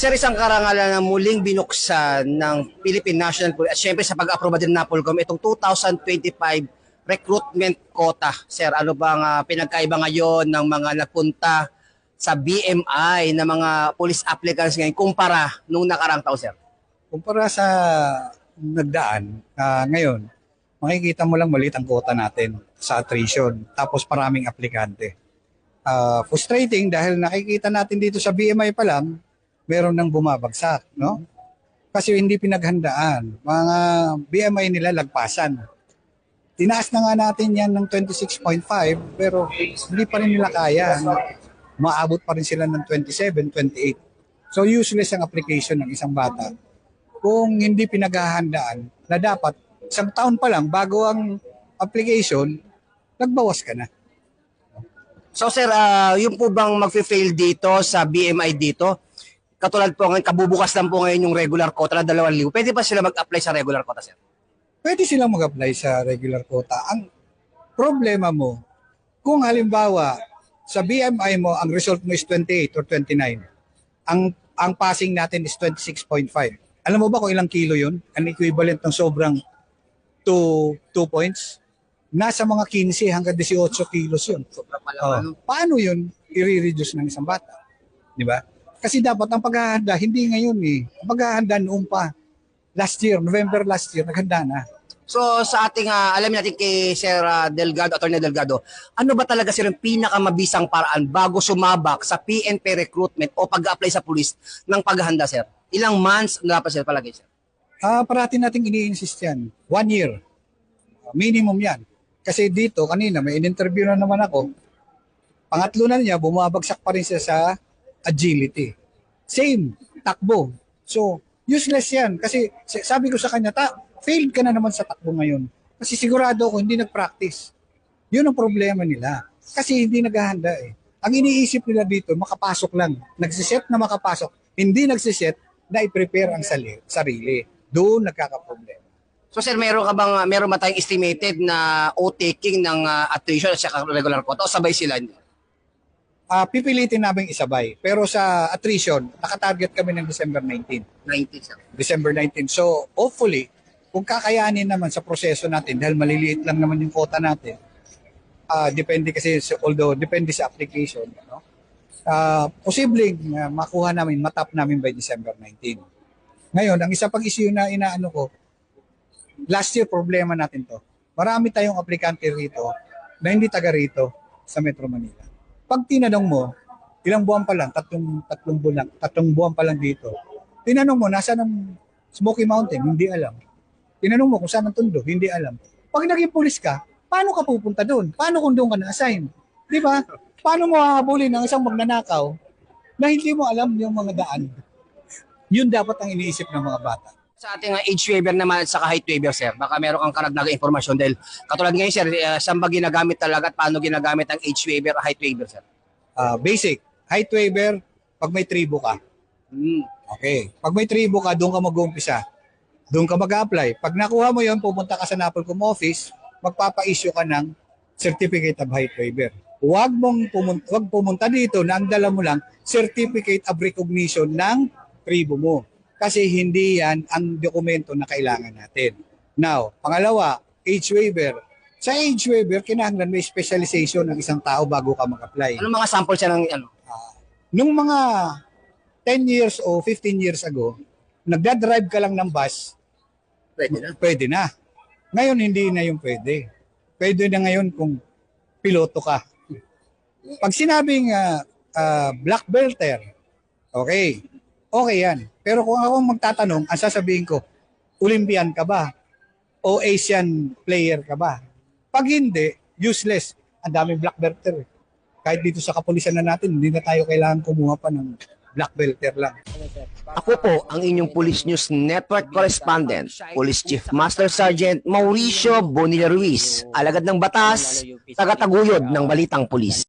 Sir, isang karangalan na muling binuksan ng Philippine National Police at syempre sa pag-aproba din ng NAPOLCOM itong 2025 recruitment quota. Sir, ano bang pinagkaiba ngayon ng mga nagpunta sa BMI na mga police applicants ngayon kumpara nung nakarang taon, sir? Kumpara sa nagdaan, ngayon, makikita mo lang maliit ang quota natin sa attrition, tapos maraming aplikante. Frustrating dahil nakikita natin dito sa BMI pa lang, meron nang bumabagsak, no? Kasi hindi pinaghandaan. Mga BMI nila lagpasan. Tinaas na nga natin yan ng 26.5 pero hindi pa rin nila kaya. Maabot pa rin sila ng 27, 28. So useless ang application ng isang bata kung hindi pinaghahandaan na dapat isang taon pa lang bago ang application, nagbawas ka na. So sir, yung po bang mag-fail dito sa BMI dito, katulad po ngayon, kabubukas lang po ngayon yung regular quota na 2,000, pwede ba sila mag-apply sa regular quota, sir? Pwede silang mag-apply sa regular quota. Ang problema mo, kung halimbawa sa BMI mo, ang result mo is 28 or 29, ang passing natin is 26.5. Alam mo ba kung ilang kilo yun? Ang equivalent ng sobrang 2 points? Nasa mga 15 hanggang 18 kilos yun. Sobra pala. Paano yun i-reduce ng isang bata? Di ba? Kasi dapat ang paghahanda, hindi ngayon eh. Ang paghahanda noon pa. Last year, November last year, naghanda na. So sa ating, alam natin kay Sir Delgado, Atty. Delgado, ano ba talaga sir yung pinakamabisang paraan bago sumabak sa PNP recruitment o pag-apply sa police ng paghahanda, sir? Ilang months na dapat sir palagi, sir? Parati nating ini-insist yan. 1 year. Minimum yan. Kasi dito, kanina, may in-interview na naman ako. Pangatlo na niya, bumabagsak pa rin siya sa agility. Same, takbo. So, useless yan. Kasi sabi ko sa kanya, failed ka na naman sa takbo ngayon. Kasi sigurado ako, hindi nag-practice. Yun ang problema nila. Kasi hindi naghahanda eh. Ang iniisip nila dito, makapasok lang. Nagsiset na makapasok. Hindi nagsiset na i-prepare ang sarili. Doon nagkakaproblema. So sir, meron ba tayong estimated na o-taking ng attrition at saka regular quota o sabay sila? Pipilitin namin isabay. Pero sa attrition, nakatarget kami ng December 19. 19, sir. December 19. So, hopefully, kung kakayanin naman sa proseso natin, dahil maliliit lang naman yung quota natin, depende kasi, although depende sa application, no? Posibleng makuha namin, matap namin by December 19. Ngayon, ang isa pang issue na inaano ko, last year problema natin to. Marami tayong aplikante rito na hindi taga rito sa Metro Manila. Pag tinanong mo, ilang buwan pa lang, tatlong buwan pa lang dito. Tinanong mo, nasa ng Smoky Mountain, hindi alam. Tinanong mo kung saan ang Tondo, hindi alam. Pag naging pulis ka, paano ka pupunta doon? Paano kung doon ka na-assign? Di ba? Paano mo hahabulin ng isang magnanakaw na hindi mo alam yung mga daan? Yun dapat ang iniisip ng mga bata. Sa ating age waiver naman at saka height waiver, sir, baka meron kang karagdagang impormasyon dahil katulad ngayon, sir, saan ba ginagamit talaga at paano ginagamit ang age waiver at height waiver, sir? Basic, height waiver, pag may tribo ka. Okay. Pag may tribo ka, doon ka mag-uumpisa. Doon ka mag-apply. Pag nakuha mo yon, pupunta ka sa NAPOLCOM office, magpapa-issue ka ng certificate of height waiver. Huwag pumunta dito na ang dala mo lang certificate of recognition ng tribo mo. Kasi hindi yan ang dokumento na kailangan natin. Now, pangalawa, age waiver. Sa age waiver, kinahanglan may specialization ng isang tao bago ka mag-apply. Anong mga sample siya ng ano? Nung mga 10 years o 15 years ago, nagdadrive ka lang ng bus, Pwede na. pwede na. Ngayon, hindi na yung pwede. Pwede na ngayon kung piloto ka. Pag sinabing black belter, okay yan. Pero kung ako magtatanong, ang sasabihin ko, Olympian ka ba? O Asian player ka ba? Pag hindi, useless. Ang daming black belter. Kahit dito sa kapulisan na natin, hindi na tayo kailangan kumuha pa ng black belter lang. Ako po ang inyong Police News Network Correspondent, Police Chief Master Sergeant Mauricio Bonilla Ruiz, alagad ng batas, tagataguyod ng Balitang Pulis.